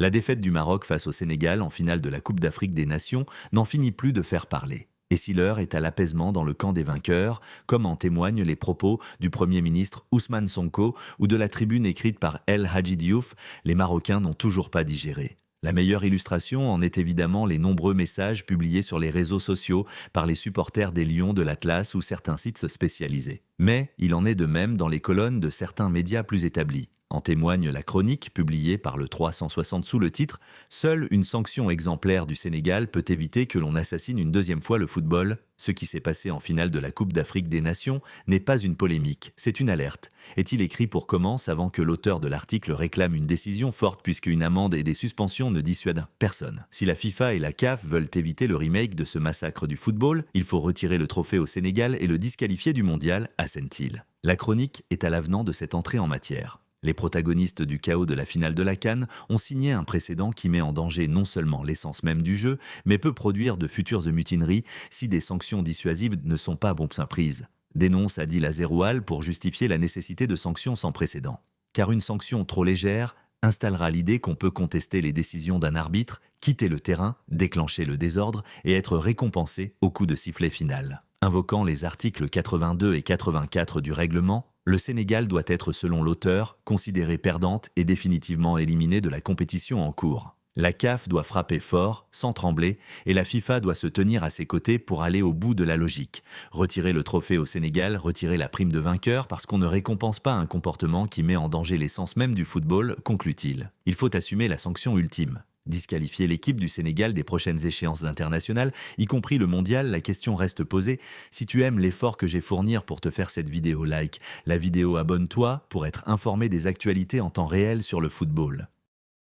La défaite du Maroc face au Sénégal en finale de la Coupe d'Afrique des Nations n'en finit plus de faire parler. Et si l'heure est à l'apaisement dans le camp des vainqueurs, comme en témoignent les propos du Premier ministre Ousmane Sonko ou de la tribune écrite par El Hadji Diouf, les Marocains n'ont toujours pas digéré. La meilleure illustration en est évidemment les nombreux messages publiés sur les réseaux sociaux par les supporters des Lions de l'Atlas ou certains sites spécialisés. Mais il en est de même dans les colonnes de certains médias plus établis. En témoigne la chronique publiée par le 360 sous le titre « Seule une sanction exemplaire du Sénégal peut éviter que l'on assassine une deuxième fois le football. Ce qui s'est passé en finale de la Coupe d'Afrique des Nations n'est pas une polémique, c'est une alerte », est-il écrit pour commence avant que l'auteur de l'article réclame une décision forte puisqu'une amende et des suspensions ne dissuadent personne. Si la FIFA et la CAF veulent éviter le remake de ce massacre du football, il faut retirer le trophée au Sénégal et le disqualifier du mondial, assène-t-il. La chronique est à l'avenant de cette entrée en matière. Les protagonistes du chaos de la finale de la CAN ont signé un précédent qui met en danger non seulement l'essence même du jeu, mais peut produire de futures mutineries si des sanctions dissuasives ne sont pas bon prises. Dénonce Adil Azeroual pour justifier la nécessité de sanctions sans précédent. Car une sanction trop légère installera l'idée qu'on peut contester les décisions d'un arbitre, quitter le terrain, déclencher le désordre et être récompensé au coup de sifflet final. Invoquant les articles 82 et 84 du règlement, le Sénégal doit être, selon l'auteur, considéré perdante et définitivement éliminé de la compétition en cours. La CAF doit frapper fort, sans trembler, et la FIFA doit se tenir à ses côtés pour aller au bout de la logique. Retirer le trophée au Sénégal, retirer la prime de vainqueur parce qu'on ne récompense pas un comportement qui met en danger l'essence même du football, conclut-il. Il faut assumer la sanction ultime. Disqualifier l'équipe du Sénégal des prochaines échéances internationales, y compris le mondial, la question reste posée. Si tu aimes l'effort que j'ai fourni pour te faire cette vidéo, like la vidéo, abonne-toi pour être informé des actualités en temps réel sur le football.